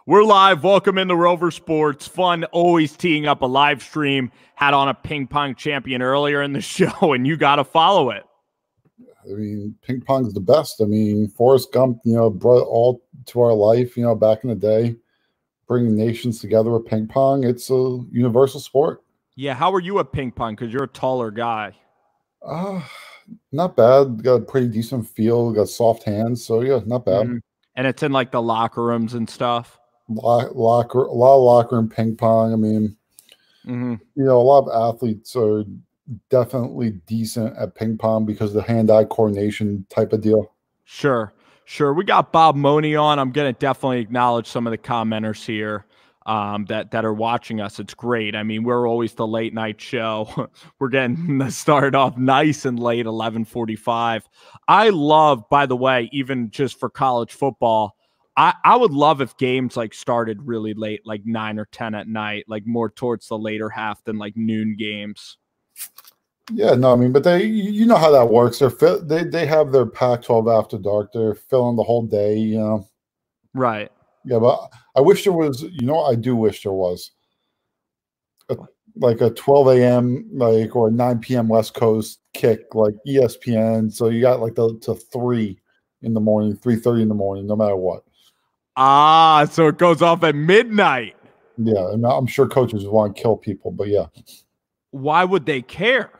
We're live. Welcome into Rover Sports. Fun, always teeing up a live stream. Had on a ping pong champion earlier in the show, and you got to follow it. I mean, ping pong's the best. I mean, Forrest Gump, brought all to our life, back in the day, bringing nations together with ping pong. It's a universal sport. Yeah, how are you at ping pong? Because you're a taller guy. Not bad. Got a pretty decent feel. Got soft hands. So, yeah, not bad. Mm-hmm. And it's in, like, the locker rooms and stuff? A lot of locker room ping pong. I mean, a lot of athletes are definitely decent at ping pong because of the hand-eye coordination type of deal. Sure. We got Bob Money on. I'm going to definitely acknowledge some of the commenters here that are watching us. It's great. I mean, we're always the late night show. We're getting started off nice and late, 11:45. I love, by the way, even just for college football, I would love if games like started really late, like 9 or 10 at night, like more towards the later half than like noon games. Yeah, no, I mean, but you know how that works. They have their Pac-12 after dark. They're filling the whole day, Right. Yeah, but I wish there was. I do wish there was like a 12 a.m. or 9 p.m. West Coast kick like ESPN. So you got like to 3 in the morning, 3:30 in the morning, no matter what. So it goes off at midnight. Yeah, and I'm sure coaches want to kill people, but yeah. Why would they care?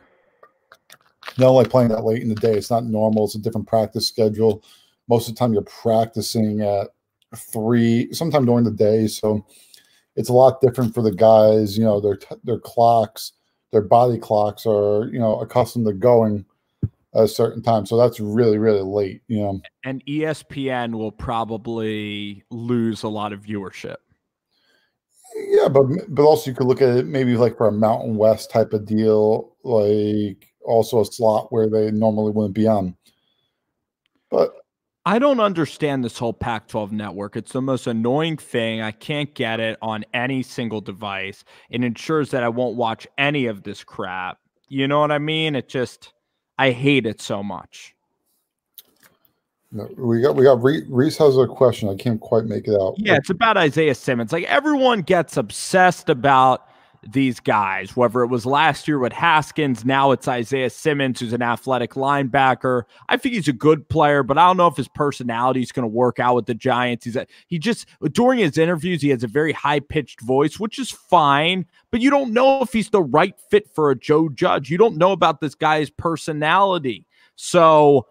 Not like playing that late in the day. It's not normal. It's a different practice schedule. Most of the time you're practicing at 3, sometime during the day. So it's a lot different for the guys. Their clocks, their body clocks are, accustomed to going at a certain time. So that's really, really late, And ESPN will probably lose a lot of viewership. Yeah, but also you could look at it maybe like for a Mountain West type of deal, like also a slot where they normally wouldn't be on. But I don't understand this whole Pac-12 network. It's the most annoying thing. I can't get it on any single device. It ensures that I won't watch any of this crap. You know what I mean? I hate it so much. No, we got Reese has a question. I can't quite make it out. Yeah, it's about Isaiah Simmons. Like, everyone gets obsessed about these guys, whether it was last year with Haskins, now it's Isaiah Simmons, who's an athletic linebacker. I think he's a good player, but I don't know if his personality is going to work out with the Giants. He just during his interviews, he has a very high-pitched voice, which is fine, but you don't know if he's the right fit for a Joe Judge. You don't know about this guy's personality. So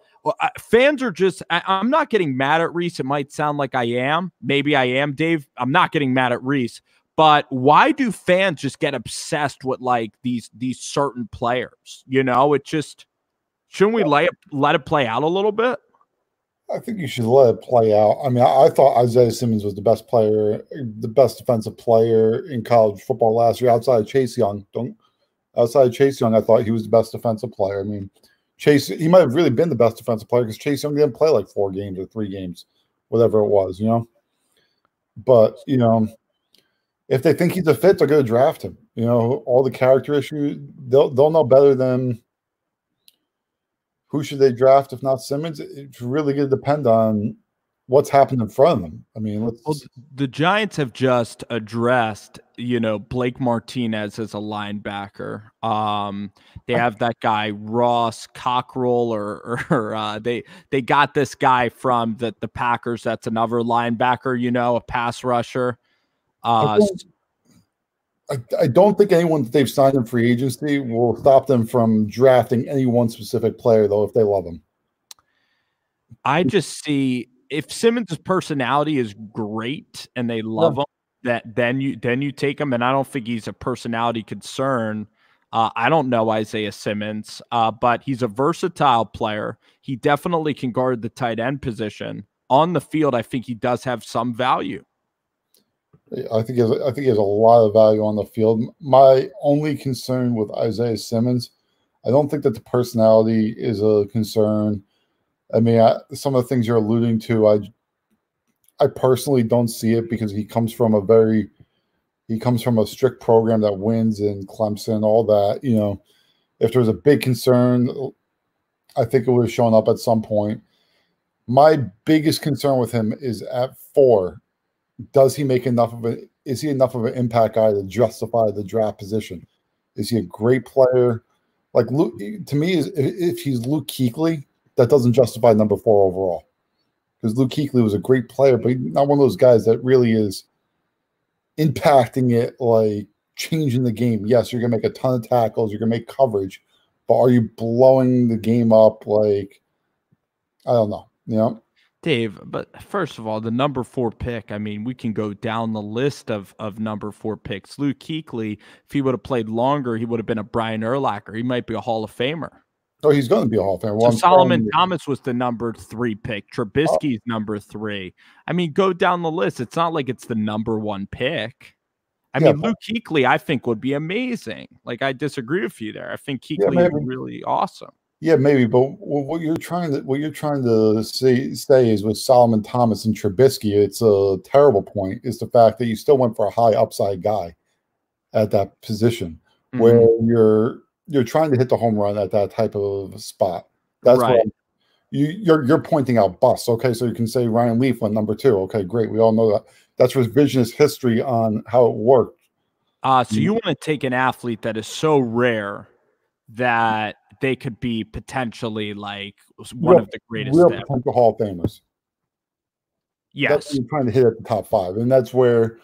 fans are just, I'm not getting mad at Reese. It might sound like I am. Maybe I am, Dave. I'm not getting mad at Reese. But why do fans just get obsessed with like these certain players? It just, shouldn't we let it play out a little bit? I think you should let it play out. I mean, I thought Isaiah Simmons was the best defensive player in college football last year outside of Chase Young. Outside of Chase Young, I thought he was the best defensive player. I mean, he might have really been the best defensive player because Chase Young didn't play like 4 games or 3 games, whatever it was, But, if they think he's a fit, they're going to draft him. All the character issues, they'll know better than who should they draft if not Simmons. It's really going to depend on what's happened in front of them. I mean, the Giants have just addressed, Blake Martinez as a linebacker. They have that guy Ross Cockrell, or they got this guy from the Packers. That's another linebacker, a pass rusher. I don't think anyone that they've signed in free agency will stop them from drafting any one specific player, though, if they love him. I just see if Simmons' personality is great and they love him, then you take him. And I don't think he's a personality concern. I don't know Isaiah Simmons, but he's a versatile player. He definitely can guard the tight end position. On the field, I think he does have some value. I think he has a lot of value on the field. My only concern with Isaiah Simmons, I don't think that the personality is a concern. I mean, some of the things you're alluding to, I personally don't see it because he comes from a strict program that wins in Clemson, all that. If there was a big concern, I think it would have shown up at some point. My biggest concern with him is at 4. Does he make enough of it? Is he enough of an impact guy to justify the draft position? Is he a great player? Like Luke, to me, if he's Luke Kuechly, that doesn't justify number 4 overall. Because Luke Kuechly was a great player, but he's not one of those guys that really is impacting it, like changing the game. Yes, you're gonna make a ton of tackles, you're gonna make coverage, but are you blowing the game up? Like, I don't know. You know, Dave, but first of all, the number 4 pick, I mean, we can go down the list of number 4 picks. Luke Kuechly, if he would have played longer, he would have been a Brian Urlacher. He might be a Hall of Famer. oh, he's going to be a Hall of Famer. So Well, Solomon Thomas was the number 3 pick. oh, Trubisky's number 3. I mean, go down the list. It's not like it's the number 1 pick. I yeah, mean, Luke Kuechly, I think, would be amazing. Like, I disagree with you there. I think yeah, Kuechly is really awesome. yeah, maybe. But what you're trying to say is with Solomon Thomas and Trubisky, it's a terrible point. Is the fact that you still went for a high upside guy at that position, where you're trying to hit the home run at that type of spot. That's right. what you're pointing out busts. Okay, so you can say Ryan Leaf went number 2. Okay, great. We all know that. That's revisionist history on how it worked. So you want to take an athlete that is so rare that they could be potentially like one of the greatest real potential Hall of Famers. Yes. That's what you're trying to hit at the top 5. And that's where,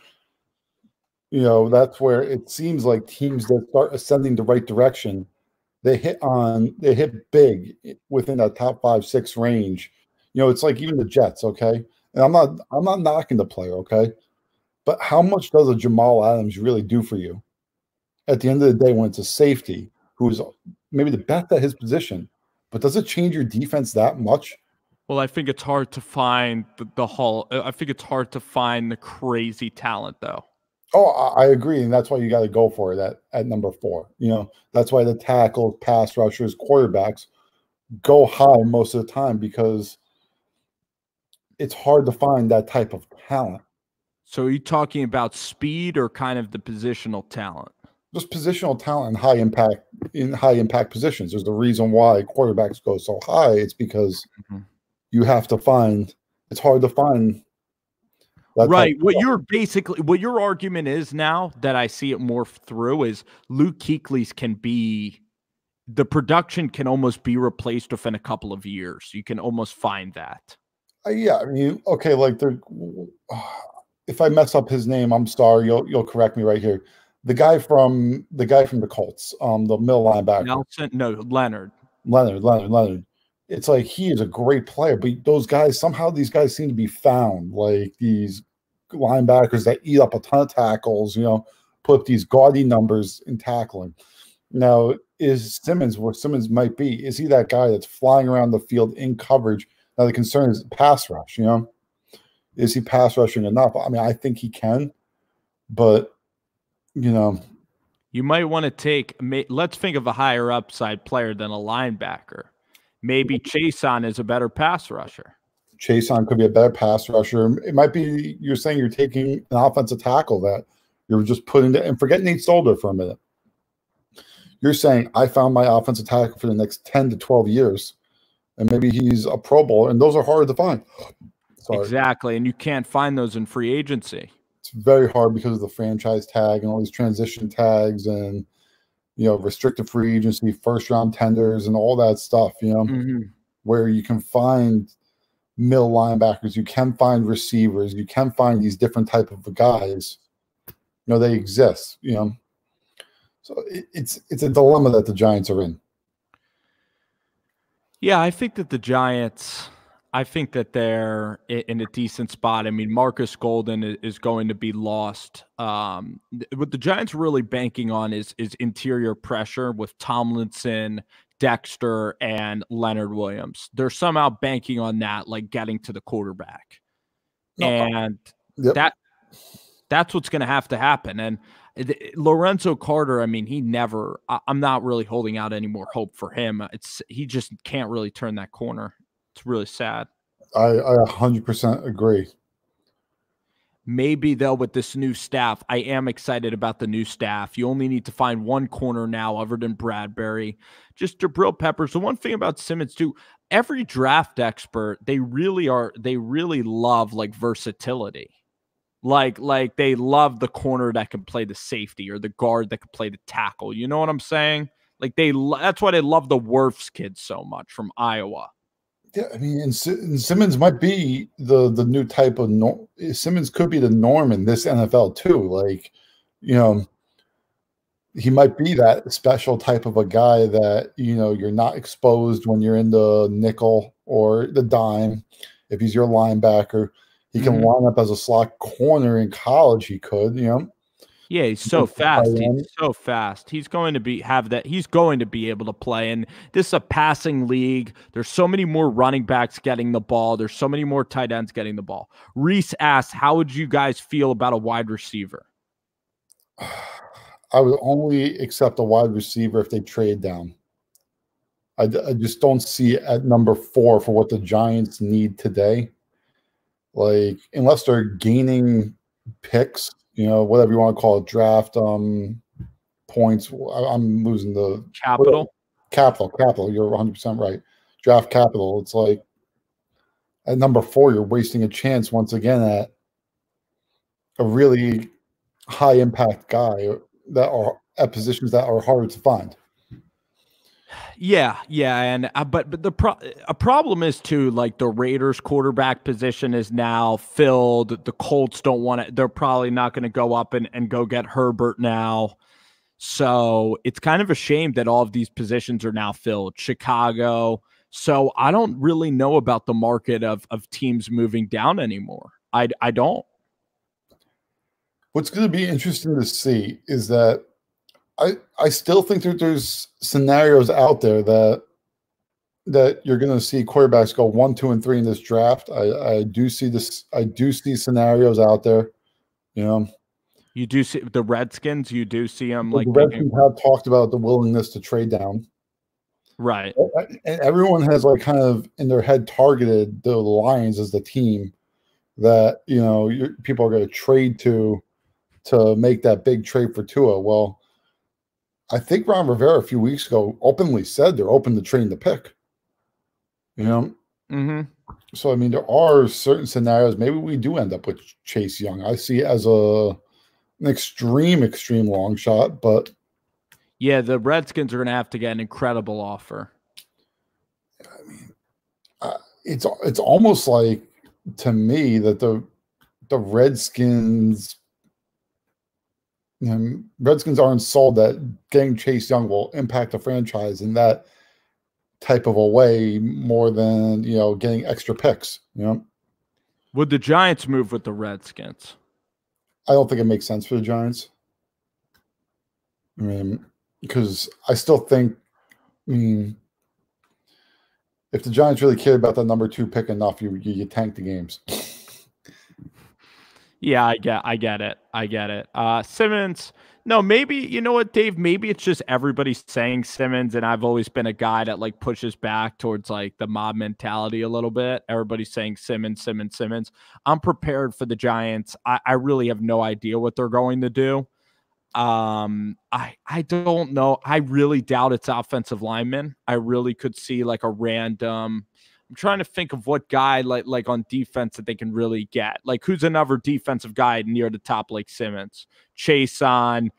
that's where it seems like teams that start ascending the right direction, they hit big within that top 5, 6 range. It's like even the Jets, okay? And I'm not knocking the player, okay? But how much does a Jamal Adams really do for you at the end of the day when it's a safety who's maybe the best at his position? But does it change your defense that much? Well, I think it's hard to find I think it's hard to find the crazy talent, though. Oh, I agree, and that's why you got to go for it at number 4. That's why the tackles, pass rushers, quarterbacks go high most of the time because it's hard to find that type of talent. So are you talking about speed or kind of the positional talent? Just positional talent in high impact positions. There's the reason why quarterbacks go so high. It's because you have to find. It's hard to find. Right. What your argument is now that I see it morph through is Luke Kuechly's the production can almost be replaced within a couple of years. You can almost find that. Yeah, I mean, okay, like if I mess up his name, I'm sorry. You'll correct me right here. The guy from the Colts, the middle linebacker. Leonard. It's like he is a great player, but these guys seem to be found, like these linebackers that eat up a ton of tackles, put up these gaudy numbers in tackling. Now, is Simmons where Simmons might be? Is he that guy that's flying around the field in coverage? Now, the concern is pass rush, Is he pass rushing enough? I mean, I think he can, but, You might want to let's think of a higher upside player than a linebacker. Maybe Chason is a better pass rusher. Chason could be a better pass rusher. It might be you're saying you're taking an offensive tackle that you're just putting and forget Nate Solder for a minute. You're saying I found my offensive tackle for the next 10 to 12 years, and maybe he's a Pro Bowler, and those are hard to find. Sorry. Exactly, and you can't find those in free agency. It's very hard because of the franchise tag and all these transition tags and restricted free agency, first round tenders, and all that stuff. Where you can find middle linebackers, you can find receivers, you can find these different type of guys. They exist. So it's a dilemma that the Giants are in. Yeah, I think that the Giants. I think that they're in a decent spot. I mean, Marcus Golden is going to be lost. What the Giants are really banking on is interior pressure with Tomlinson, Dexter, and Leonard Williams. They're somehow banking on that, like getting to the quarterback. And that's what's going to have to happen. And Lorenzo Carter, I mean, I'm not really holding out any more hope for him. He just can't really turn that corner. It's really sad. I 100% agree. Maybe, though, with this new staff, I am excited about the new staff. You only need to find one corner now other than Bradbury. Just Jabril Peppers. The one thing about Simmons, too, every draft expert, they really love, like, versatility. Like they love the corner that can play the safety or the guard that can play the tackle. You know what I'm saying? Like that's why they love the Wirfs kids so much from Iowa. Yeah, I mean, and Simmons might be the new type of Simmons could be the norm in this NFL too. Like, you know, he might be that special type of a guy that, you're not exposed when you're in the nickel or the dime. If he's your linebacker, he can Mhm. line up as a slot corner in college. He could. Yeah, he's so fast. He's so fast. He's going to be have that. He's going to be able to play. And this is a passing league. There's so many more running backs getting the ball. There's so many more tight ends getting the ball. Reese asked, "How would you guys feel about a wide receiver?" I would only accept a wide receiver if they trade down. I just don't see it at number 4 for what the Giants need today. Like, unless they're gaining picks, whatever you want to call it, draft points. I'm losing the Capital. capital. You're 100% right. Draft capital. It's like at number 4, you're wasting a chance once again at a really high impact guy that are at positions that are harder to find. Yeah, and but a problem is too, like the Raiders quarterback position is now filled. The Colts don't want to. They're probably not going to go up and go get Herbert now. So it's kind of a shame that all of these positions are now filled. Chicago. So I don't really know about the market of teams moving down anymore. I don't. What's going to be interesting to see is that I still think that there's scenarios out there that you're going to see quarterbacks go 1, 2, and 3 in this draft. I do see this. I do see scenarios out there. You know, You do see the Redskins. You do see them the like making Redskins have talked about the willingness to trade down. right. And everyone has like kind of in their head targeted the Lions as the team that people are going to trade to make that big trade for Tua. Well, I think Ron Rivera a few weeks ago openly said they're open to trading the pick. You know, Mm-hmm. so I mean, there are certain scenarios. Maybe we do end up with Chase Young. I see it as an extreme long shot, but Yeah, the Redskins are going to have to get an incredible offer. I mean, it's almost like to me that the Redskins aren't sold that getting Chase Young will impact the franchise in that type of a way more than getting extra picks. Would the Giants move with the Redskins? I don't think it makes sense for the Giants. I mean, because I still think, I mean, if the Giants really cared about that number 2 pick enough, you tank the games. Yeah, I get it. Simmons, no, maybe you know what, Dave? Maybe it's just everybody's saying Simmons, and I've always been a guy that like pushes back towards like the mob mentality a little bit. Everybody's saying Simmons, Simmons, Simmons. I'm prepared for the Giants. I really have no idea what they're going to do. I don't know. I really doubt it's offensive linemen. I really could see like a random. I'm trying to think of what guy like on defense that they can really get. Like who's another defensive guy near the top like Simmons, Chase on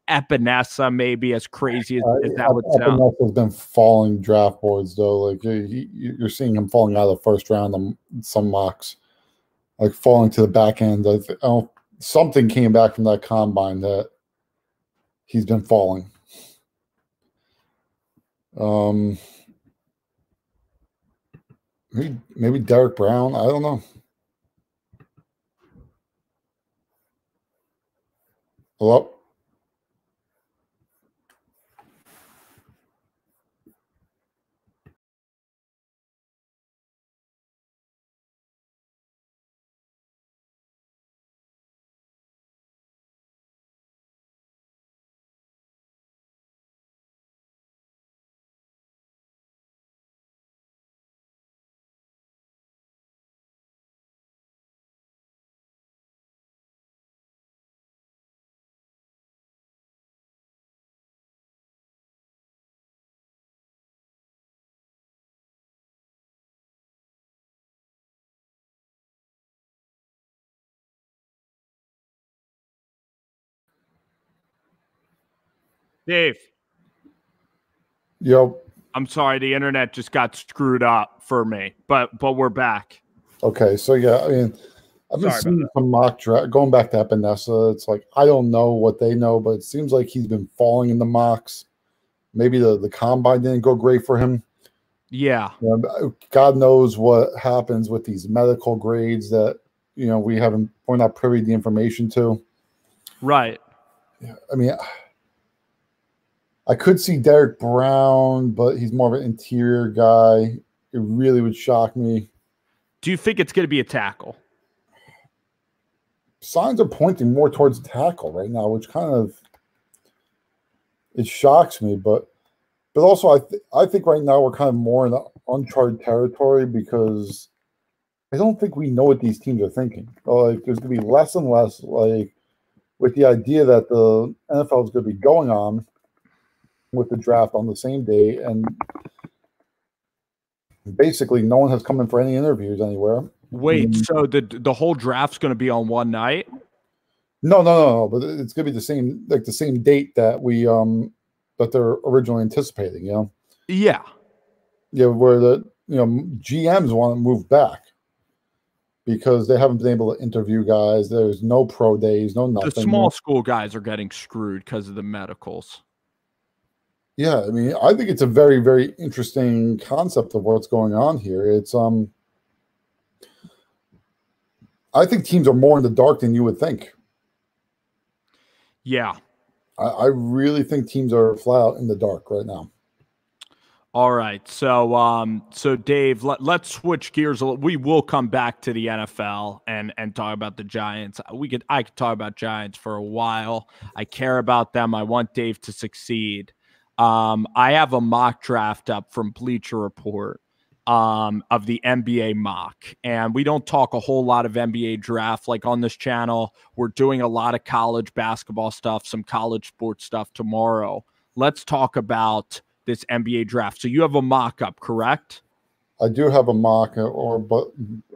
Epinesa, maybe as crazy as that would sound. Epinesa has been falling draft boards though. Like you're seeing him falling out of the first round on some mocks, like falling to the back end. Something came back from that combine that he's been falling. Um, maybe Derek Brown. I don't know. Hello. Dave. Yo. I'm sorry, the internet just got screwed up for me, but we're back. Okay, so yeah, I mean, I've been seeing some mock draft going back to Epinesa. It's like I don't know what they know, but it seems like he's been falling in the mocks. Maybe the combine didn't go great for him. Yeah. God knows what happens with these medical grades that we're not privy to the information to. Right. Yeah, I mean, I could see Derek Brown, but he's more of an interior guy. It really would shock me. Do you think it's going to be a tackle? Signs are pointing more towards tackle right now, which kind of it shocks me. But also, I think right now we're kind of more in uncharted territory because I don't think we know what these teams are thinking. Like, there's going to be less and less, like, with the idea that the NFL is going to be going on with the draft on the same day, and basically no one has come in for any interviews anywhere. Wait, so the whole draft's going to be on one night? No, but it's going to be the same date that we that they're originally anticipating. Yeah, where the GMs want to move back because they haven't been able to interview guys. There's no pro days, no nothing. The small school guys are getting screwed because of the medicals. Yeah, I mean, I think it's a very, very interesting concept of what's going on here. It's I think teams are more in the dark than you would think. Yeah. I really think teams are flat out in the dark right now. All right. So Dave, let's switch gears a little. We will come back to the NFL and talk about the Giants. I could talk about Giants for a while. I care about them. I want Dave to succeed. I have a mock draft up from Bleacher Report of the NBA mock, and we don't talk a whole lot of NBA draft like on this channel. We're doing a lot of college basketball stuff, some college sports stuff tomorrow. Let's talk about this NBA draft. So you have a mock up, correct? I do have a mock, but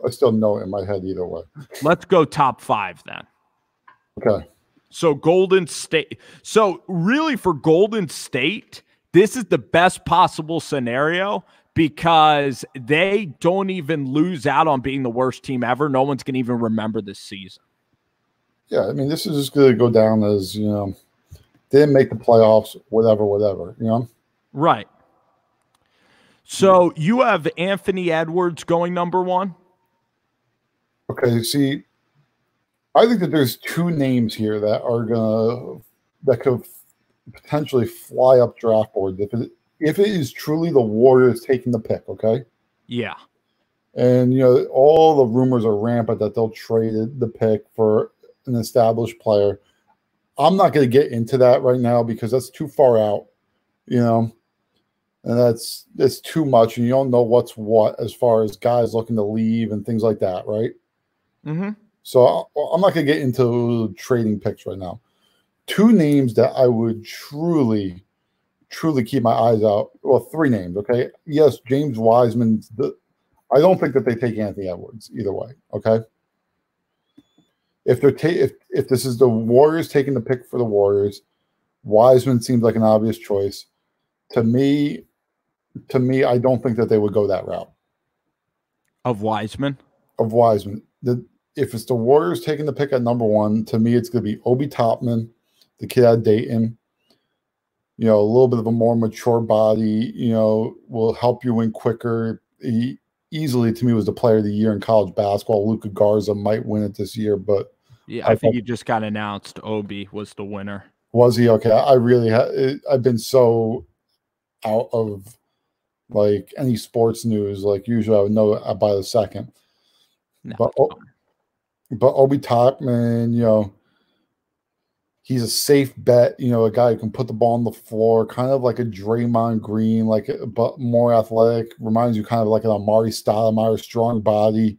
I still know it in my head either way. Let's go top 5 then. Okay. So Golden State. So really for Golden State, this is the best possible scenario because they don't even lose out on being the worst team ever. No one's going to even remember this season. Yeah, I mean, this is just going to go down as, didn't make the playoffs, whatever. Right. So you have Anthony Edwards going number 1? Okay, see, I think that there's 2 names here that could potentially fly up draft board if it is truly the Warriors taking the pick. Okay. Yeah. And all the rumors are rampant that they'll trade the pick for an established player. I'm not going to get into that right now because that's too far out, and that's too much, and you don't know what's what as far as guys looking to leave and things like that, right? Mm-hmm. So I'm not going to get into trading picks right now. 2 names that I would truly keep my eyes out. Well, 3 names, okay? Yes, James Wiseman. I don't think that they take Anthony Edwards either way, okay? If this is the Warriors taking the pick for the Warriors, Wiseman seems like an obvious choice. To me, I don't think that they would go that route. Of Wiseman? If it's the Warriors taking the pick at number 1, to me, it's going to be Obi Toppin, the kid out of Dayton. A little bit of a more mature body, will help you win quicker. He easily, to me, was the player of the year in college basketball. Luka Garza might win it this year, but yeah, I think you just got announced Obi was the winner. Was he? Okay. I really I've been so out of like any sports news. Like usually I would know by the second. No, but Obi Toppin, he's a safe bet, a guy who can put the ball on the floor, kind of like a Draymond Green, but more athletic. Reminds you kind of like an Amari Stoudemire, strong body.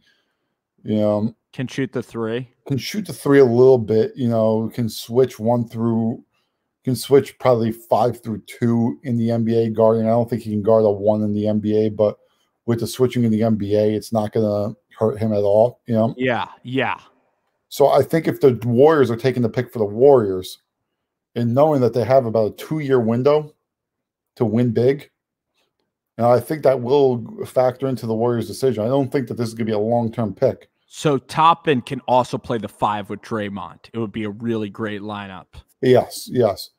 Can shoot the 3. Can shoot the 3 a little bit. Can switch probably 5 through 2 in the NBA guarding. I don't think he can guard a 1 in the NBA, but with the switching in the NBA, it's not going to hurt him at all. Yeah. So I think if the Warriors are taking the pick for the Warriors, and knowing that they have about a 2-year window to win big. And I think that will factor into the Warriors' decision. I don't think that this is going to be a long-term pick. So Toppin can also play the 5 with Draymond. It would be a really great lineup. Yes, yes.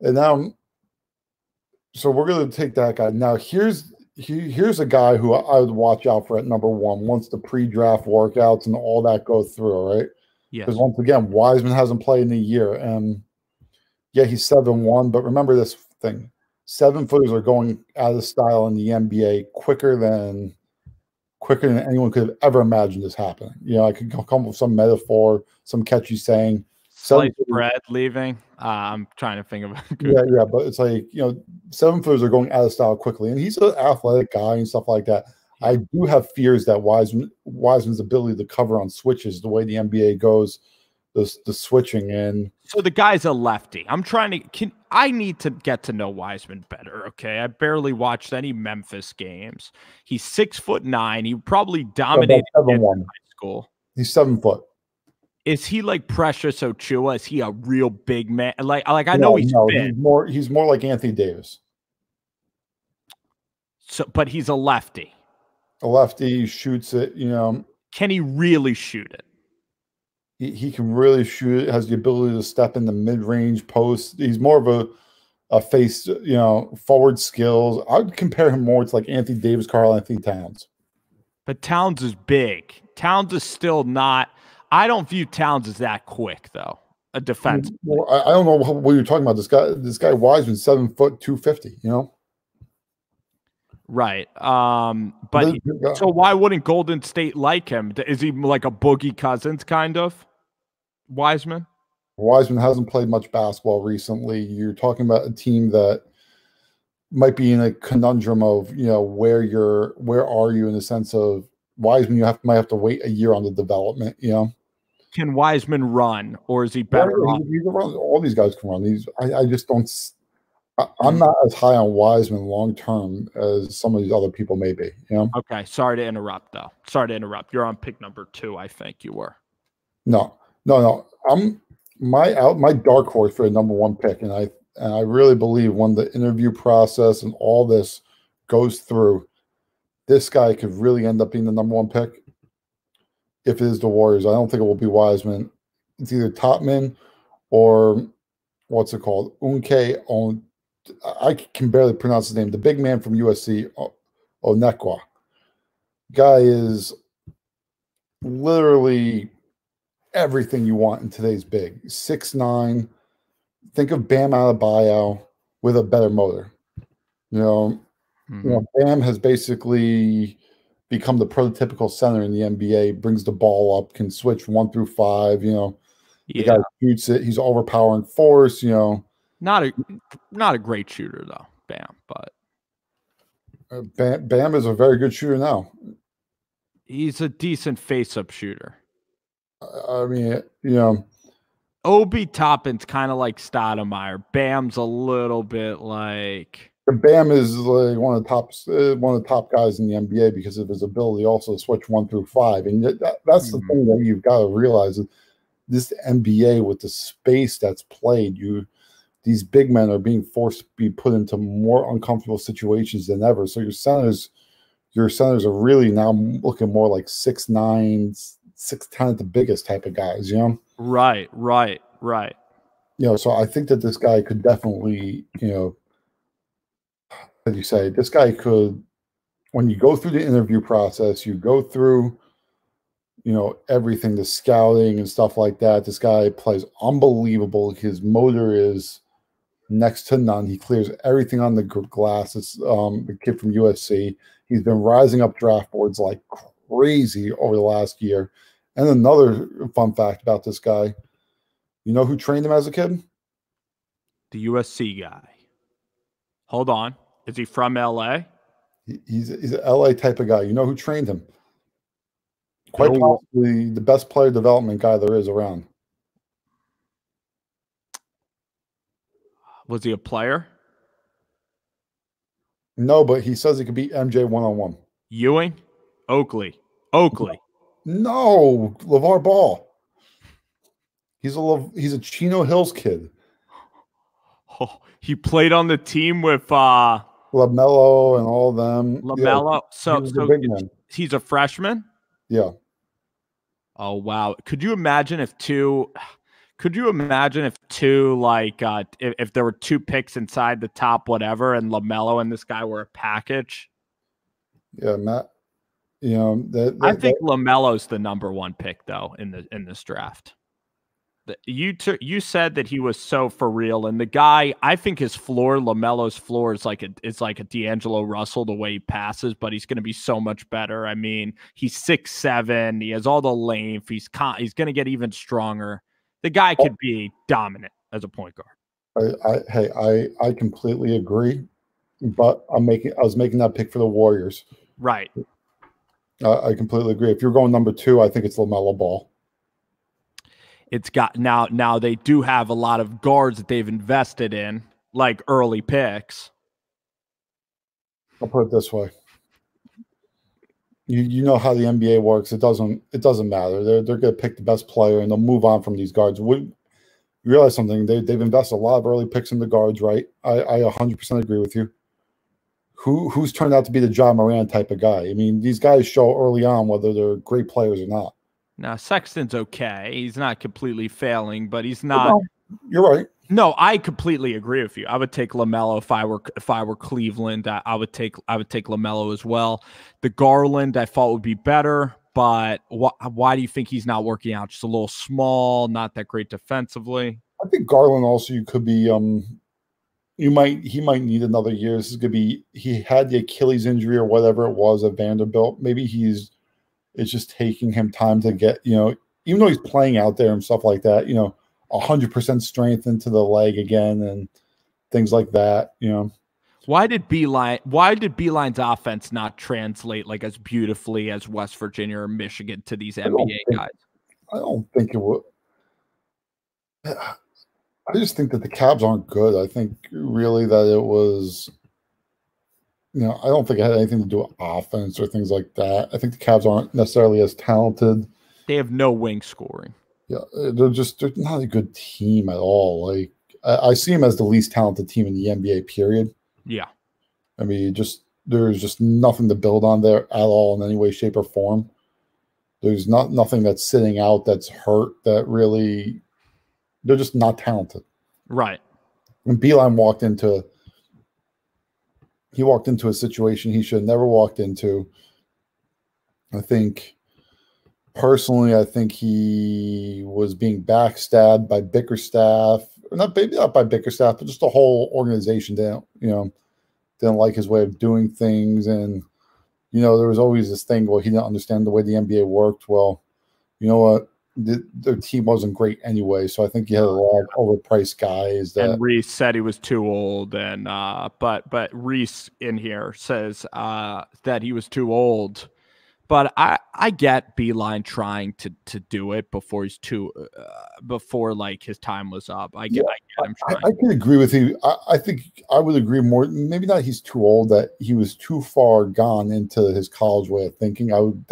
And now, so we're going to take that guy. Now, here's a guy who I would watch out for at number 1 once the pre-draft workouts and all that go through, all right? Yes. Because once again, Wiseman hasn't played in a year. And yeah, he's 7'1", but remember this thing. 7-footers are going out of style in the NBA quicker than anyone could have ever imagined this happening. You know, I could come up with some metaphor, some catchy saying. Sliced bread leaving. I'm trying to think of a good. Yeah, but it's like, you know, 7-footers are going out of style quickly, and he's an athletic guy and stuff like that. Yeah. I do have fears that Wiseman's ability to cover on switches, the way the NBA goes, the switching. And so the guy's a lefty. I need to get to know Wiseman better. Okay, I barely watched any Memphis games. He's 6'9". He probably dominated in high school. He's 7 foot. Is he like Precious Ochoa? Is he a real big man? Like I know he's fit. He's more like Anthony Davis. So, but he's a lefty. A lefty, shoots it. You know, can he really shoot it? He can really shoot it. Has the ability to step in the mid-range post. He's more of a face, you know, forward skills. I would compare him more to like Anthony Davis, Karl-Anthony Towns. But Towns is big. Towns is still not. I don't view Towns as that quick, though. A defense. Well, I don't know what you're talking about. This guy Wiseman, 7 foot, 250. You know. Right. But so why wouldn't Golden State like him? Is he like a Boogie Cousins kind of Wiseman? Wiseman hasn't played much basketball recently. You're talking about a team that might be in a conundrum of, you know, where are you in the sense of Wiseman, might have to wait a year on the development, you know. Can Wiseman run, or is he better? He can run. All these guys can run. I just don't. I'm not as high on Wiseman long term as some of these other people may be. You know. Okay, sorry to interrupt, though. Sorry to interrupt. You're on pick number 2, I think you were. No. I'm my dark horse for the number 1 pick, and I really believe when the interview process and all this goes through, this guy could really end up being the number 1 pick. If it is the Warriors, I don't think it will be Wiseman. It's either Topman or what's it called? Unke. I can barely pronounce his name. The big man from USC, Onekwa. Guy is literally everything you want in today's big. 6'9". Think of Bam Adebayo with a better motor. You know, Bam has basically become the prototypical center in the NBA, brings the ball up, can switch 1 through 5, you know. The guy shoots it. He's overpowering force, you know. Not a great shooter though, Bam, but Bam is a very good shooter now. He's a decent face-up shooter. I mean, you know, Obi Toppin's kind of like Stoudemire. Bam's a little bit like. Bam is like one of the top guys in the NBA because of his ability also to switch 1 through 5, and that's the thing that you've got to realize. This NBA with the space that's played, these big men are being forced to be put into more uncomfortable situations than ever. So your centers are really now looking more like 6'9", 6'10" at the biggest type of guys, you know? Right. You know, so I think that this guy could definitely, you know, as you say, this guy could, when you go through the interview process, you go through, you know, everything, the scouting and stuff like that. This guy plays unbelievable. His motor is next to none. He clears everything on the glass. It's the kid from USC. He's been rising up draft boards like crazy over the last year. And another fun fact about this guy, you know who trained him as a kid? The USC guy. Hold on. Is he from LA? He's an LA type of guy. You know who trained him? Quite possibly the best player development guy there is around. Was he a player? No, but he says he could beat MJ one-on-one. Ewing? Oakley. No, LeVar Ball. He's a Chino Hills kid. Oh, he played on the team with LaMelo and all of them. Yeah, LaMelo. he So was the big man. he's a freshman. Yeah. Oh wow! Could you imagine if two? Could you imagine if two like if there were two picks inside the top whatever, and LaMelo and this guy were a package? Yeah, Matt. You know I think LaMelo's the number one pick though in this draft. You said that he was so for real, and the guy, I think his floor, LaMelo's floor, is like a D'Angelo Russell the way he passes, but he's going to be so much better. I mean, he's 6'7", he has all the length, he's going to get even stronger. The guy could be dominant as a point guard. I completely agree, but I was making that pick for the Warriors. Right. I completely agree. If you're going number 2, I think it's LaMelo Ball. It's got now they do have a lot of guards that they've invested in, like early picks. I'll put it this way. You know how the NBA works. It doesn't matter. They're going to pick the best player and they'll move on from these guards. You realize something? They've invested a lot of early picks in the guards, right? I 100% agree with you. Who's turned out to be the Ja Morant type of guy? I mean, these guys show early on whether they're great players or not. Now, Sexton's okay. He's not completely failing, but he's not. No, you're right. No, I completely agree with you. I would take LaMelo if I were Cleveland. I would take LaMelo as well. The Garland I thought would be better, but why do you think he's not working out? Just a little small, not that great defensively. I think Garland also you could be he might need another year. This is gonna be he had the Achilles injury or whatever it was at Vanderbilt. Maybe it's just taking him time to get, even though he's playing out there and stuff like that, 100% strength into the leg again and things like that, Why did Beeline's offense not translate like as beautifully as West Virginia or Michigan to these NBA guys? I don't think it would. I just think that the Cavs aren't good. I think really that it was, I don't think it had anything to do with offense or things like that. I think the Cavs aren't necessarily as talented. They have no wing scoring. Yeah, they're not a good team at all. Like I see them as the least talented team in the NBA, period. Yeah. I mean, there's just nothing to build on there at all in any way, shape, or form. There's nothing that's sitting out that's hurt that really they're just not talented. Right. When Beeline walked into a situation he should have never walked into. I think personally, he was being backstabbed by Bickerstaff. Maybe not by Bickerstaff, but just the whole organization didn't like his way of doing things. And, there was always this thing, well, he didn't understand the way the NBA worked. Well, you know what? Their team wasn't great anyway, so I think you had a lot of overpriced guys. And Reese said he was too old, and but Reese in here says that he was too old. But I get Beeline trying to do it before before like his time was up. I get him trying. I can agree with you. I think I would agree more. Maybe not he's too old, that he was too far gone into his college way of thinking. I would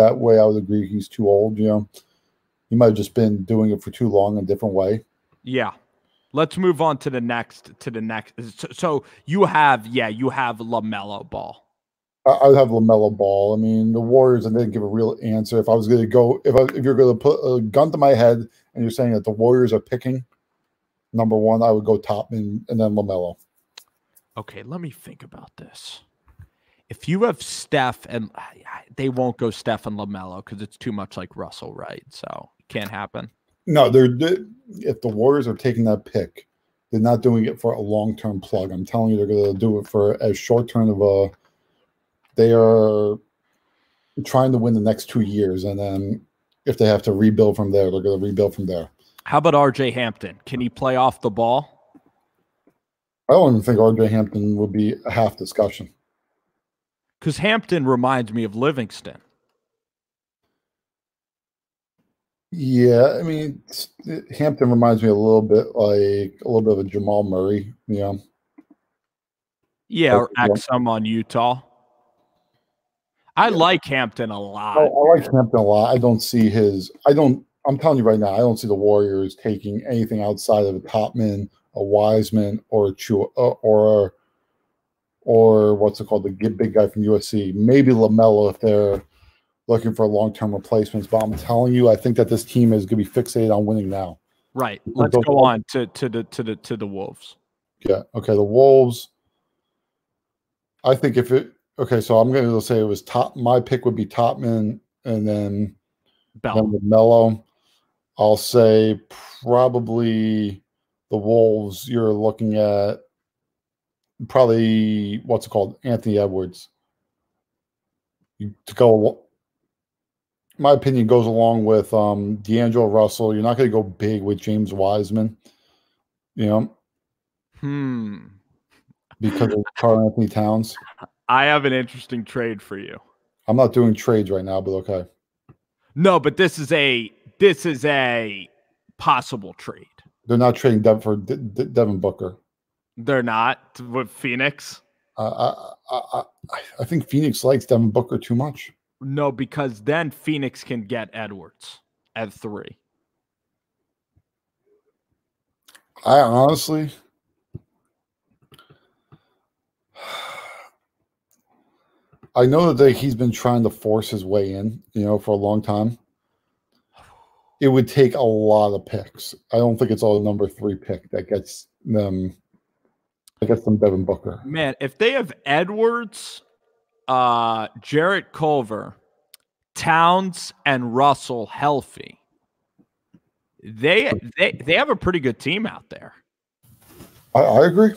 agree he's too old. He might have just been doing it for too long a different way. Yeah. Let's move on to the next. So you have LaMelo Ball. I would have LaMelo Ball. I mean, the Warriors, and they didn't give a real answer. If I was going to go, if you're going to put a gun to my head and you're saying that the Warriors are picking number 1, I would go Topman and then LaMelo. Okay, let me think about this. If you have Steph, and they won't go Steph and LaMelo because it's too much like Russell, right? So it can't happen. No, if the Warriors are taking that pick, they're not doing it for a long-term plug. I'm telling you, they're going to do it for as short-term of a. They are trying to win the next 2 years, and then if they have to rebuild from there, they're going to rebuild from there. How about R.J. Hampton? Can he play off the ball? I don't even think R.J. Hampton would be a half discussion. Because Hampton reminds me of Livingston. Yeah, I mean, Hampton reminds me a little bit of a Jamal Murray, Yeah, or Exum on Utah. I like Hampton a lot. I like Hampton a lot. I'm telling you right now, I don't see the Warriors taking anything outside of a Topman a Wiseman or a or what's it called, the big guy from USC, maybe LaMelo if they're looking for long-term replacements. But I'm telling you, I think that this team is going to be fixated on winning now. Right. Let's go on to the Wolves. Yeah. Okay. The Wolves. I think if it. Okay, so I'm going to say it was top. My pick would be Topman, and then with Melo. I'll say probably the Wolves. You're looking at probably what's it called, Anthony Edwards. To go, my opinion goes along with D'Angelo Russell. You're not going to go big with James Wiseman, because of Karl Anthony Towns. I have an interesting trade for you. I'm not doing trades right now, but okay. No, but this is a possible trade. They're not trading for Devin Booker. They're not with Phoenix. I think Phoenix likes Devin Booker too much. No, because then Phoenix can get Edwards at 3. I honestly, I know that he's been trying to force his way in, for a long time. It would take a lot of picks. I don't think it's all a number 3 pick that gets them. Devin Booker. Man, if they have Edwards, Jarrett Culver, Towns, and Russell healthy, they have a pretty good team out there. I agree.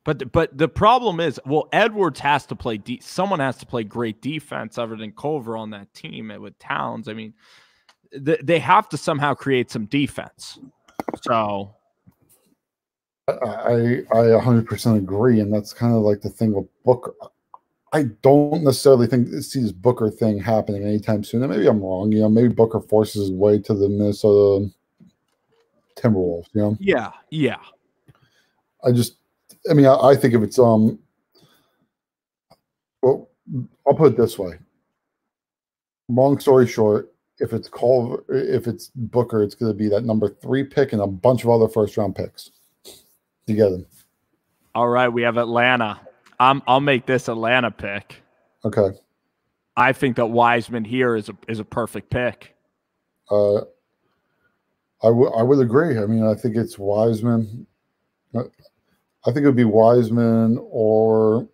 But the problem is, well, Edwards has to play someone has to play great defense other than Culver on that team with Towns. I mean, they have to somehow create some defense. So I 100% agree, and that's kind of like the thing with Booker. I don't necessarily see this Booker thing happening anytime soon. And maybe I'm wrong. Maybe Booker forces his way to the Minnesota Timberwolves. Yeah. I think if it's well, I'll put it this way. Long story short, if it's Booker, it's going to be that number 3 pick and a bunch of other first-round picks. You get them. All right, we have Atlanta. I'll make this Atlanta pick. Okay. I think that Wiseman here is a perfect pick. I would agree. I mean, I think it's Wiseman. I think it would be Wiseman or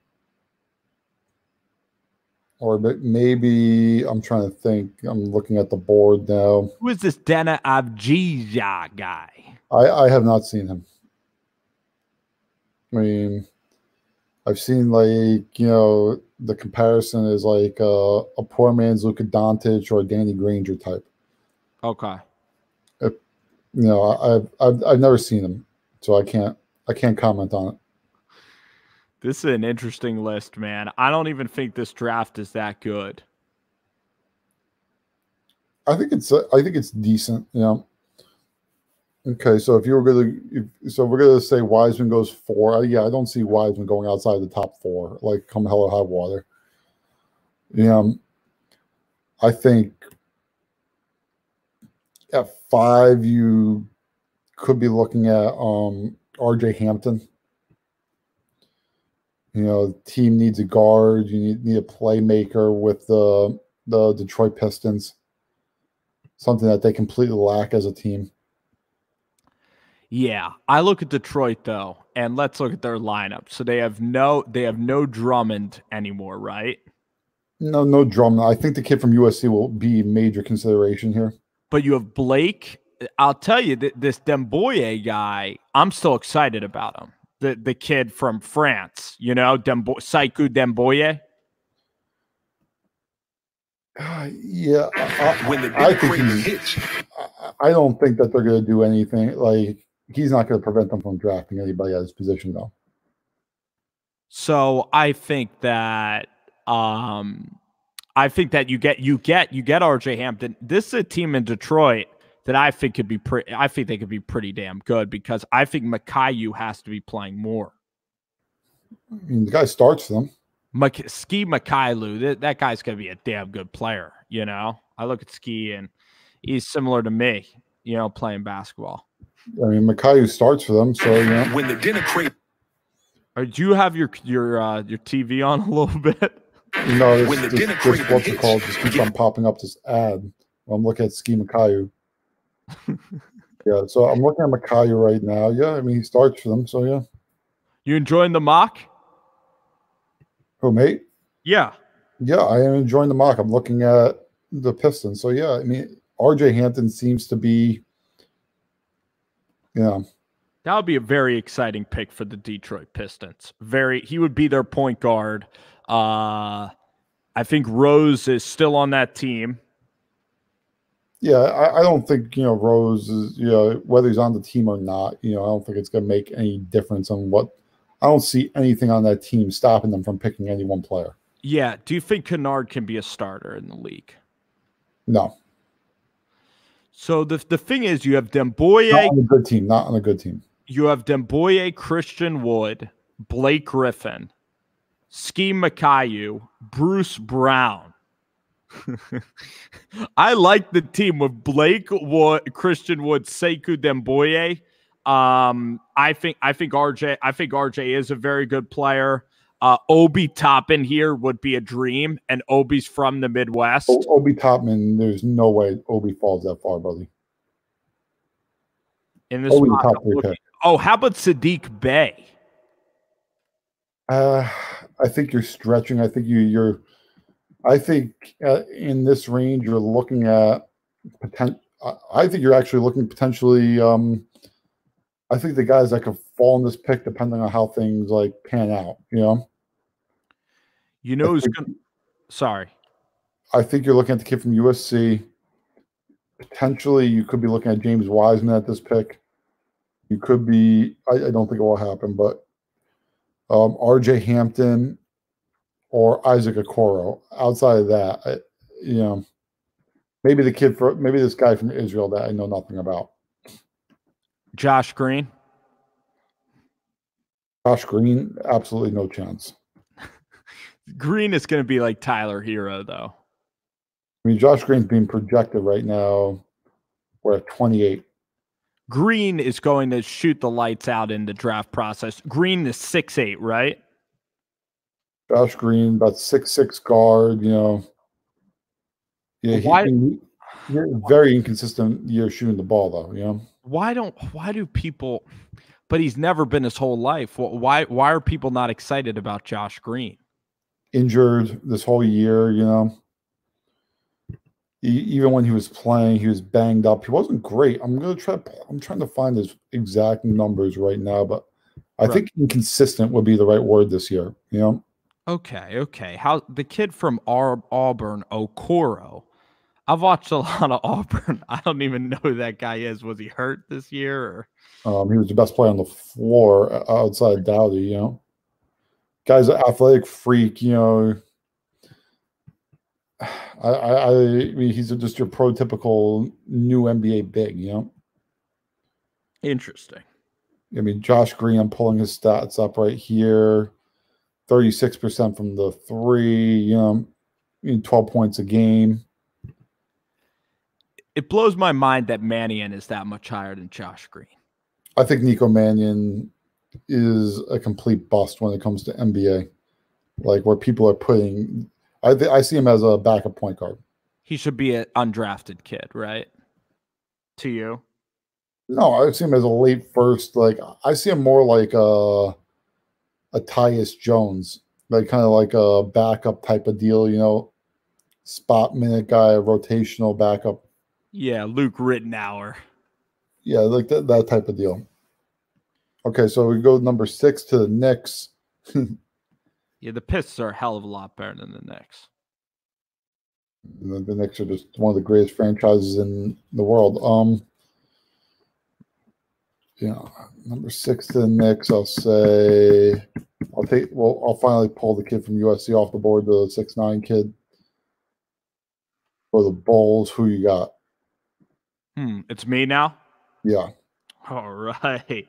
maybe I'm trying to think. I'm looking at the board now. Who is this Dana Avdija guy? I have not seen him. I mean, I've seen the comparison is like a poor man's Luka Doncic or a Danny Granger type. Okay. I've never seen him, so I can't comment on it. This is an interesting list, man. I don't even think this draft is that good. I think it's decent. Okay, so we're gonna say Wiseman goes 4. Yeah, I don't see Wiseman going outside the top 4, like come hell or high water. I think at 5 you could be looking at RJ Hampton. The team needs a guard. You need a playmaker with the Detroit Pistons. Something that they completely lack as a team. Yeah, I look at Detroit though, and let's look at their lineup. So they have no Drummond anymore, right? No Drummond. I think the kid from USC will be a major consideration here. But you have Blake. I'll tell you, this Demboye guy, I'm still excited about him. The kid from France, Saikou Demboye. Yeah, I don't think that they're going to do anything. Like, he's not going to prevent them from drafting anybody at his position, though. So I think that you get RJ Hampton. This is a team in Detroit that I think could be I think they could be pretty damn good, because I think Makayu has to be playing more. I mean, the guy starts them. Ski Mikhailou, that guy's going to be a damn good player. I look at Ski and he's similar to me, playing basketball. I mean, Mikayu starts for them, so yeah. When the dinner crate. Do you have your TV on a little bit? No, this what's it called? Just keeps on popping up this ad. I'm looking at Ski Mikayu. Yeah, so I'm looking at Mikayu right now. Yeah, I mean he starts for them, so yeah. You enjoying the mock? Who, mate? Yeah. Yeah, I am enjoying the mock. I'm looking at the Pistons. So yeah, I mean RJ Hampton seems to be, that would be a very exciting pick for the Detroit Pistons. He would be their point guard. I think Rose is still on that team. Yeah, I don't think, Rose is, whether he's on the team or not, I don't think it's going to make any difference on what. I don't see anything on that team stopping them from picking any one player. Yeah. Do you think Kennard can be a starter in the league? No. So the thing is, you have Demboye. Not on a good team. Not on a good team. You have Demboye, Christian Wood, Blake Griffin, Ski Mikayu, Bruce Brown. I like the team with Blake Wood, Christian Wood, Sekou Demboye. I think RJ is a very good player. Obi Toppin here would be a dream, and Obi's from the Midwest. Obi Toppin, there's no way Obi falls that far, buddy. In this mock, how about Sadiq Bey? I think you're stretching. I think you're. I think in this range you're looking at potential. I think you're actually looking potentially. I think the guys that could fall in this pick, depending on how things like pan out. Who's going? Sorry. I think you're looking at the kid from USC. Potentially, you could be looking at James Wiseman at this pick. You could be. I don't think it will happen, but RJ Hampton or Isaac Okoro. Outside of that, maybe this guy from Israel that I know nothing about. Josh Green. Josh Green, absolutely no chance. Green is going to be like Tyler Hero, though. I mean, Josh Green's being projected right now. We're at 28. Green is going to shoot the lights out in the draft process. Green is 6'8", right? Josh Green, about 6'6" guard, Yeah, he's very inconsistent year shooting the ball, though, Why do people, but he's never been his whole life. Why are people not excited about Josh Green? Injured this whole year, even when he was playing, he was banged up. He wasn't great. I'm trying to find his exact numbers right now, but I think inconsistent would be the right word this year, Okay. How the kid from Auburn, Okoro? I've watched a lot of Auburn. I don't even know who that guy is. Was he hurt this year? Or? He was the best player on the floor outside Dowdy, Guy's an athletic freak, I mean, he's just your prototypical new NBA big, Interesting. I mean, Josh Green, I'm pulling his stats up right here. 36% from the three, 12 points a game. It blows my mind that Mannion is that much higher than Josh Green. I think Nico Mannion is a complete bust when it comes to NBA. Like where people are putting, I see him as a backup point guard. He should be an undrafted kid, right? To you? No, I see him as a late first. Like I see him more like a Tyus Jones, like kind of like a backup type of deal, spot minute guy, rotational backup. Yeah, Luke Rittenauer. Yeah, like that type of deal. Okay, so we go number 6 to the Knicks. Yeah, the Pistons are a hell of a lot better than the Knicks. The Knicks are just one of the greatest franchises in the world. Number 6 to the Knicks, I'll say I'll finally pull the kid from USC off the board, the 6'9" kid. For the Bulls, who you got? It's me now? Yeah. All right.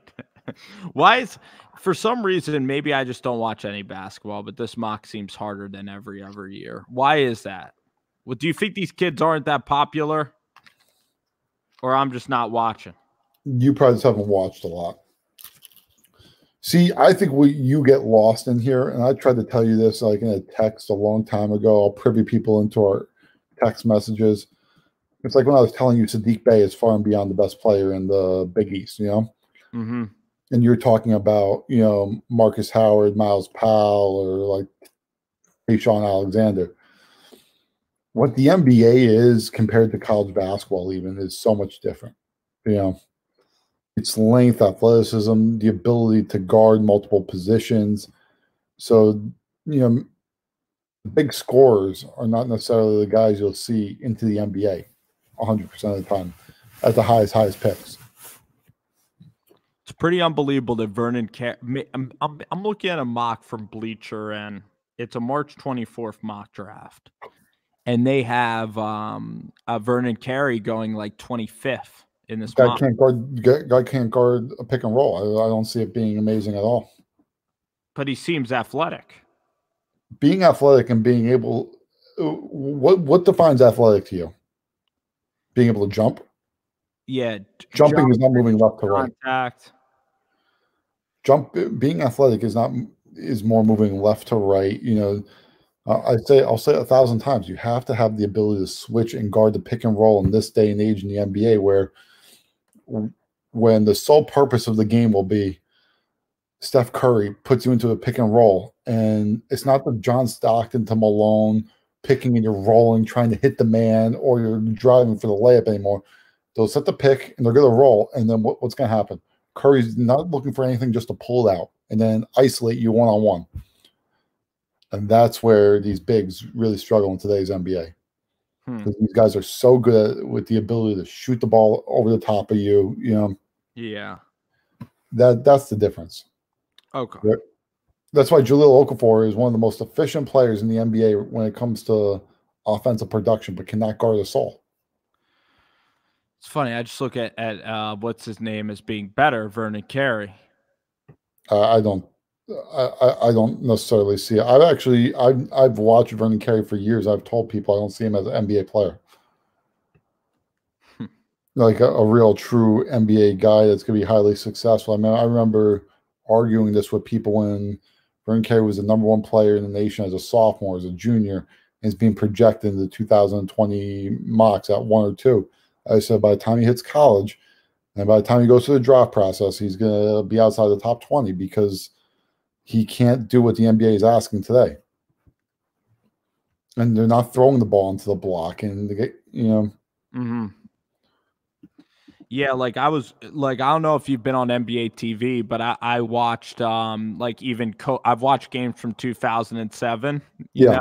For some reason, maybe I just don't watch any basketball, but this mock seems harder than every other year. Why is that? Well, do you think these kids aren't that popular? Or I'm just not watching? You probably just haven't watched a lot. See, I think you get lost in here, and I tried to tell you this like in a text a long time ago. I'll privy people into our text messages. It's like when I was telling you Sadiq Bey is far and beyond the best player in the Big East, Mm-hmm. and you're talking about, Marcus Howard, Miles Powell, or like Sean Alexander. What the NBA is compared to college basketball, even, is so much different. Its length, athleticism, the ability to guard multiple positions. So, big scorers are not necessarily the guys you'll see into the NBA 100% of the time at the highest picks. It's pretty unbelievable that Vernon I'm looking at a mock from Bleacher, and it's a March 24th mock draft. And they have Vernon Carey going like 25th in this Guy mock. can't guard a pick and roll. I don't see it being amazing at all. But he seems athletic. Being athletic and being able, what defines athletic to you? Being able to jump? Yeah, jumping is not moving left to right. Contact. Being athletic is more moving left to right. I'll say it 1,000 times. You have to have the ability to switch and guard the pick and roll in this day and age in the NBA, where when the sole purpose of the game will be Steph Curry puts you into a pick and roll, and it's not the John Stockton to Malone picking and you're rolling, trying to hit the man, or you're driving for the layup anymore. They'll set the pick and they're going to roll, and then what's going to happen? Curry's not looking for anything, just to pull it out and then isolate you one-on-one. And that's where these bigs really struggle in today's NBA. Because these guys are so good with the ability to shoot the ball over the top of you. Yeah. That's the difference. Okay. That's why Jahlil Okafor is one of the most efficient players in the NBA when it comes to offensive production, but cannot guard a soul. It's funny. I just look at what's his name as being better, Vernon Carey. I don't necessarily see it. I've watched Vernon Carey for years. I've told people I don't see him as an NBA player, like a real true NBA guy that's going to be highly successful. I mean, I remember arguing this with people when Vernon Carey was the #1 player in the nation as a sophomore, as a junior, and is being projected in the 2020 mocks at 1 or 2. I said by the time he hits college and by the time he goes through the draft process, he's going to be outside the top 20 because he can't do what the NBA is asking today. And they're not throwing the ball into the block, and they get, Mm-hmm. Yeah, I don't know if you've been on NBA TV, but I watched I've watched games from 2007, you know,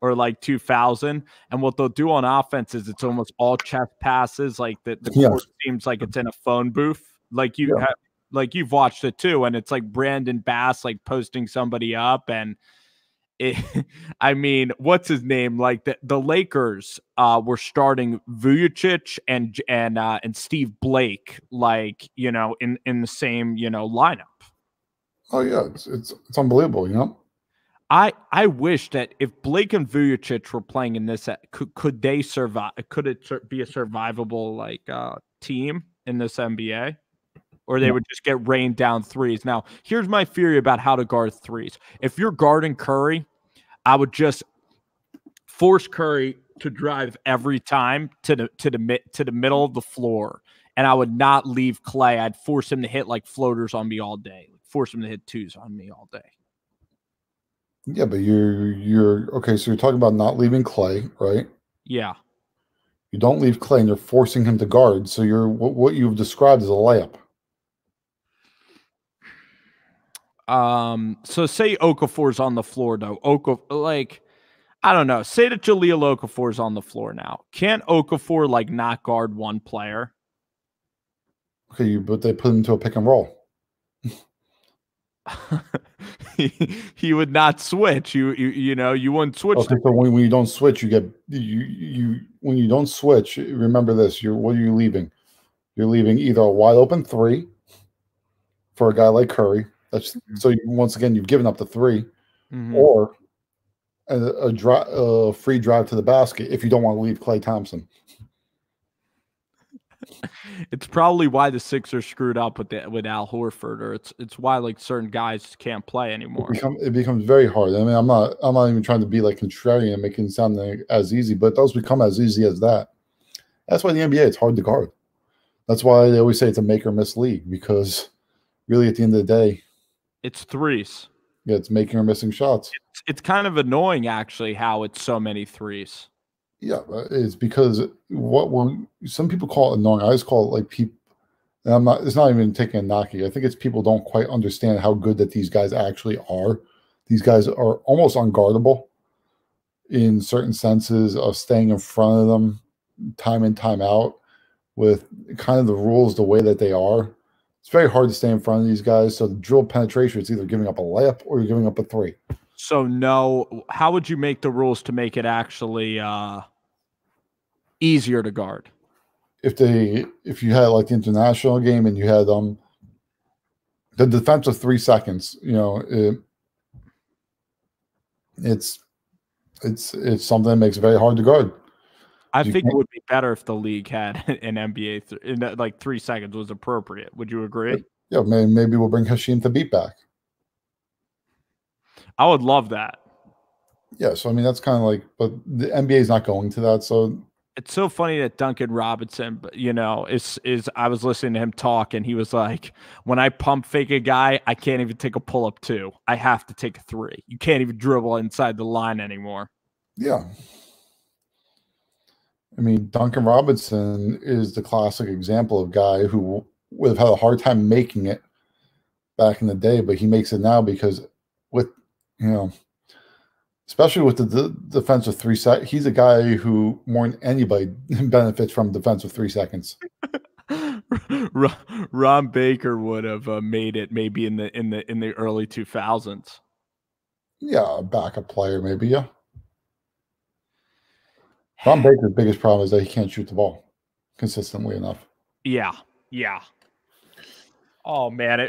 or 2000, and what they'll do on offense is it's almost all chest passes, like the court seems like it's in a phone booth, you've watched it too, and it's like Brandon Bass posting somebody up, and I mean, what's his name? Like the Lakers were starting Vujicic and Steve Blake, in the same lineup. Oh yeah, it's unbelievable, I wish that if Blake and Vujicic were playing in this, could they survive? Could it be a survivable team in this NBA? Or they would just get rained down threes. Now, here's my theory about how to guard threes. If you're guarding Curry, I would just force Curry to drive every time to the middle of the floor, and I would not leave Clay. I'd force him to hit floaters on me all day. Force him to hit twos on me all day. Yeah, but you're okay. So you're talking about not leaving Clay, right? Yeah. You don't leave Clay, and you're forcing him to guard. So what you've described as a layup. So say Okafor's on the floor though. I don't know. Say that Jahlil Okafor's on the floor now. Can't Okafor not guard one player? Okay, but they put him into a pick and roll. he would not switch. You wouldn't switch. Okay, so when you don't switch, you get when you don't switch, remember this, what are you leaving? You're leaving either a wide open 3 for a guy like Curry. That's so once again you've given up the 3, or a free drive to the basket if you don't want to leave Klay Thompson. It's probably why the Sixers screwed up with Al Horford, or it's why like certain guys can't play anymore. It becomes very hard. I mean, I'm not even trying to be like contrarian and making it sound like as easy, but it does become as easy as that. That's why the NBA it's hard to guard. That's why they always say it's a make or miss league, because really at the end of the day, it's threes. Yeah, it's making or missing shots. It's kind of annoying actually how it's so many threes. Yeah, it's because some people call it annoying. I just call it like people. And I'm not. It's not even taking a knocky. I think it's people don't quite understand how good that these guys actually are. These guys are almost unguardable in certain senses of staying in front of them time in, time out, with kind of the rules the way that they are. It's very hard to stay in front of these guys. So the drill penetration, it's either giving up a layup or you're giving up a three. So no, how would you make the rules to make it actually easier to guard? If you had like the international game and you had the defense of 3 seconds, it's something that makes it very hard to guard. I think it would be better if the league had an NBA in like 3 seconds was appropriate. Would you agree? Yeah, maybe we'll bring Hashim Thabit back. I would love that. Yeah, so I mean that's kind of like, but the NBA is not going to that. So it's so funny that Duncan Robinson, is I was listening to him talk and he was like, when I pump fake a guy, I can't even take a pull up 2. I have to take a 3. You can't even dribble inside the line anymore. Yeah. I mean, Duncan Robinson is the classic example of guy who would have had a hard time making it back in the day, but he makes it now because especially with the defensive 3 seconds, he's a guy who more than anybody benefits from defensive 3 seconds. Ron Baker would have made it maybe in the early 2000s. Yeah, a backup player maybe. Yeah. Ron Baker's biggest problem is that he can't shoot the ball consistently enough. Yeah. Oh man,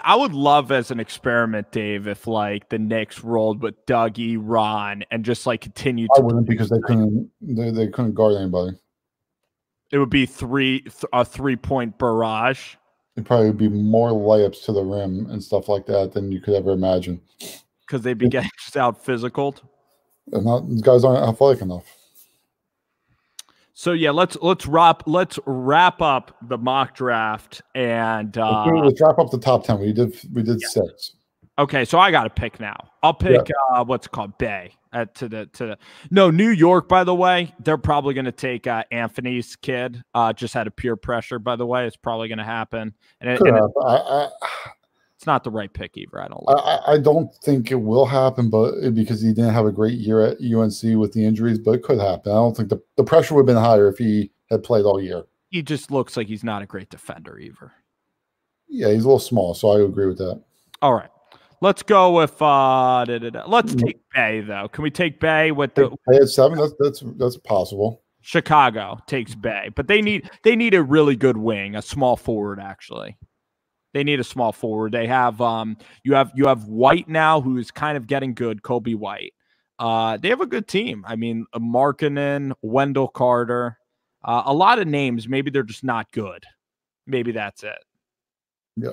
I would love as an experiment, Dave, if like the Knicks rolled with Dougie, Ron, and just like continued. I wouldn't, because they couldn't guard anybody. It would be a 3-point barrage. It'd probably be more layups to the rim and stuff like that than you could ever imagine. Because they'd be getting just out physical. These guys aren't athletic enough. So yeah, let's wrap up the mock draft and let's wrap up the top 10. We did 6. Okay, so I got to pick now. I'll pick what's it called, Bay New York. By the way, they're probably going to take Anthony's kid. Just out of peer pressure. By the way, it's probably going to happen, and it's not the right pick either. I don't think it will happen, but because he didn't have a great year at UNC with the injuries, but it could happen. I don't think the pressure would have been higher if he had played all year. He just looks like he's not a great defender either. Yeah, he's a little small, so I agree with that. All right. Let's go with let's take Bay though. Can we take Bay with the Bay at 7? That's possible. Chicago takes Bay, but they need a really good wing, a small forward actually. They need a small forward. They have you have White now, who's kind of getting good, Kobe White. They have a good team. I mean, Markkanen, Wendell Carter, a lot of names. Maybe they're just not good. Maybe that's it. Yeah.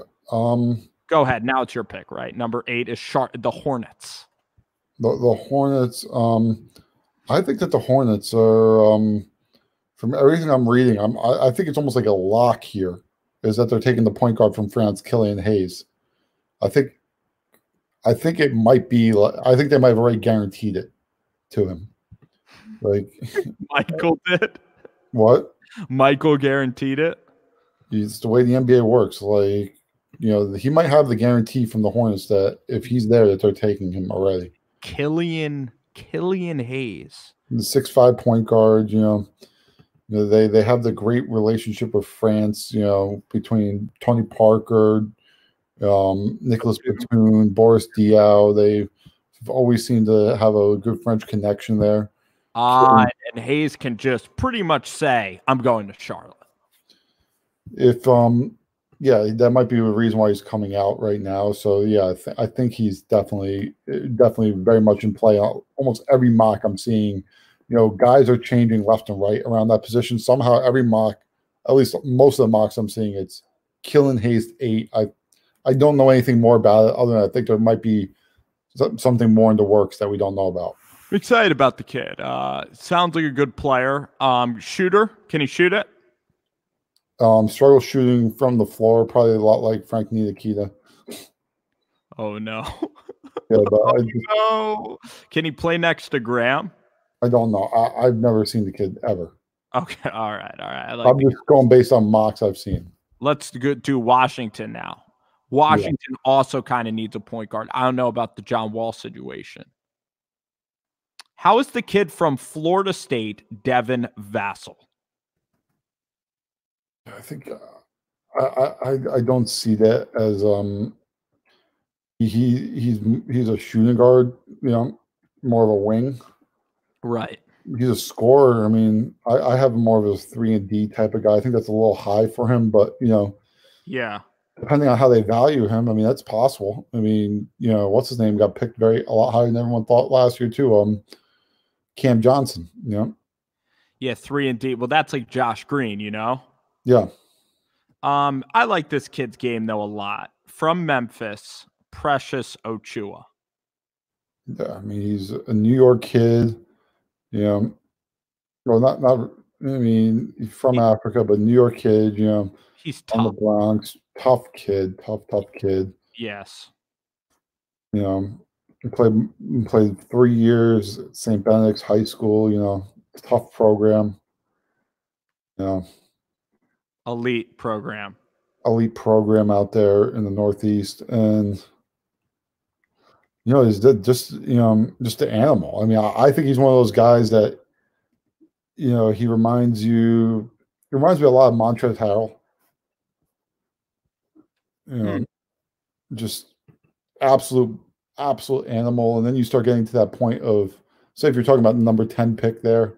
Go ahead. Now it's your pick, right? Number 8 is the Hornets. The Hornets. I think that the Hornets are, from everything I'm reading, I think it's almost like a lock here, is that they're taking the point guard from France, Killian Hayes. I think it might be. I think they might have already guaranteed it to him. Like Michael did. What? Michael guaranteed it. It's the way the NBA works. Like, he might have the guarantee from the Hornets that if he's there, that they're taking him already. Killian Hayes, the 6'5" point guard. They have the great relationship with France. Between Tony Parker, Nicholas Batum, Boris Diaw. They've always seemed to have a good French connection there. And Hayes can just pretty much say, "I'm going to Charlotte." If that might be the reason why he's coming out right now. So yeah, I think he's definitely very much in play. Almost every mock I'm seeing, guys are changing left and right around that position. Somehow every mock at least most of the mocks I'm seeing, it's Killen Haste 8. I don't know anything more about it other than I think there might be something more in the works that we don't know about. I'm excited about the kid. Sounds like a good player. Shooter, can he shoot it? Struggle shooting from the floor, probably a lot like Frank Nitikita. Oh no. Yeah, but No. Can he play next to Graham? I don't know. I've never seen the kid ever. Okay, all right. I'm just going based on mocks I've seen. Let's do Washington now. Washington also kind of needs a point guard. I don't know about the John Wall situation. How is the kid from Florida State, Devin Vassell? I think I don't see that as he's a shooting guard, more of a wing. Right. He's a scorer. I mean, I have more of a 3-and-D type of guy. I think that's a little high for him, but yeah, depending on how they value him, I mean, that's possible. I mean, what's his name got picked a lot higher than everyone thought last year too. Cam Johnson, Yeah, 3-and-D. Well, that's like Josh Green, Yeah. I like this kid's game though a lot. From Memphis, Precious Ochua. Yeah, I mean, he's a New York kid, well, not I mean, he's from Africa, but New York kid, he's on the tough. Bronx, tough kid, tough kid. Yes. He played 3 years at St. Benedict's High School, tough program. Elite program. Elite program out there in the Northeast. And he's just an animal. I mean, I think he's one of those guys that, he reminds me a lot of Montrezl Harrell. Just absolute animal. And then you start getting to that point of, say, if you're talking about the number 10 pick there,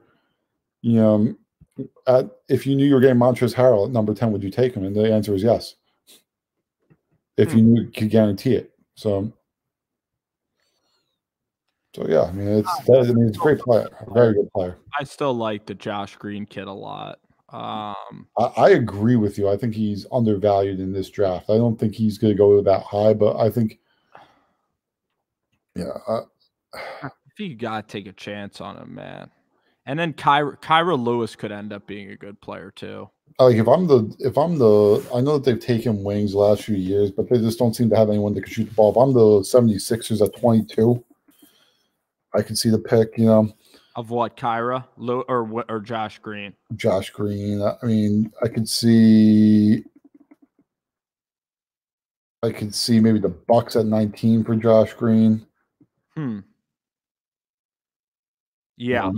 if you knew you were getting Montrezl Harrell at number 10, would you take him? And the answer is yes. If you knew you could guarantee it. So yeah, I mean, it's a great player, a very good player. I still like the Josh Green kid a lot. I agree with you. I think he's undervalued in this draft. I don't think he's going to go that high, but I think, I think you got to take a chance on him, man. And then Kyra Lewis could end up being a good player too. Like I know that they've taken wings the last few years, but they just don't seem to have anyone that can shoot the ball. If I'm the 76ers at 22, I can see the pick, Of what, Kyra or Josh Green? Josh Green. I mean, I could see maybe the Bucks at 19 for Josh Green. Yeah.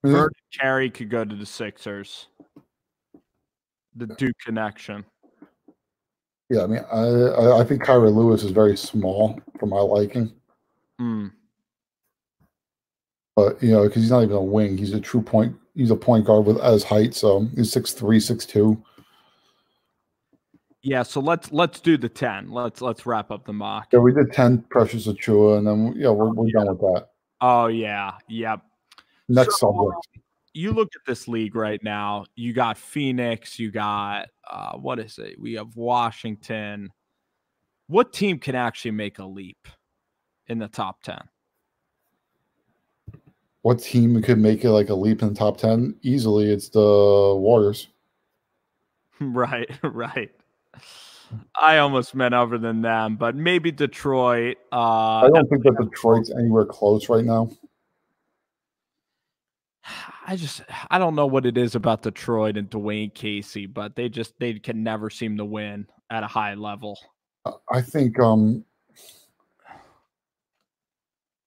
Vernon Carey could go to the Sixers. The Duke connection. Yeah, I mean, I think Kyra Lewis is very small for my liking. But because he's not even a wing, he's a true point. He's a point guard with his height, so he's 6'3", 6'2". Yeah, so let's do the 10. Let's wrap up the mock. Yeah, we did 10 Precious Achua, and then we're done with that. Oh yeah, yep. Next subject. You look at this league right now. You got Phoenix. You got what is it? We have Washington. What team can actually make a leap in the top 10? What team could make it like a leap in the top 10? Easily, it's the Warriors. Right. I almost meant other than them, but maybe Detroit. I don't think that Detroit's anywhere close right now. I don't know what it is about Detroit and Dwayne Casey, but they can never seem to win at a high level. I think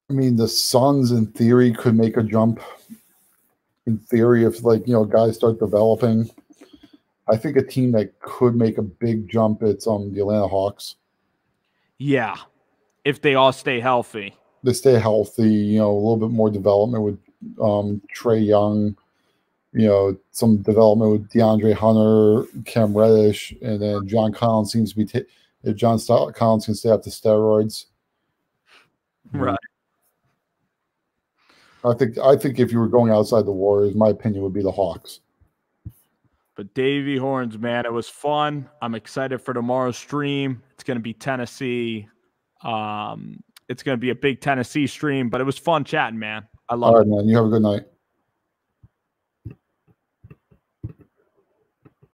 I mean, the Suns, in theory, could make a jump. In theory, if guys start developing, I think a team that could make a big jump, it's the Atlanta Hawks. Yeah, if they all stay healthy. They stay healthy. A little bit more development with Trae Young. Some development with DeAndre Hunter, Cam Reddish, and then John Collins seems to be. If John Collins can stay up to steroids, right. I think if you were going outside the Warriors, my opinion would be the Hawks. But Davey Horns, man, it was fun. I'm excited for tomorrow's stream. It's going to be Tennessee. It's going to be a big Tennessee stream, but it was fun chatting, man. I love it. All right, man. You have a good night.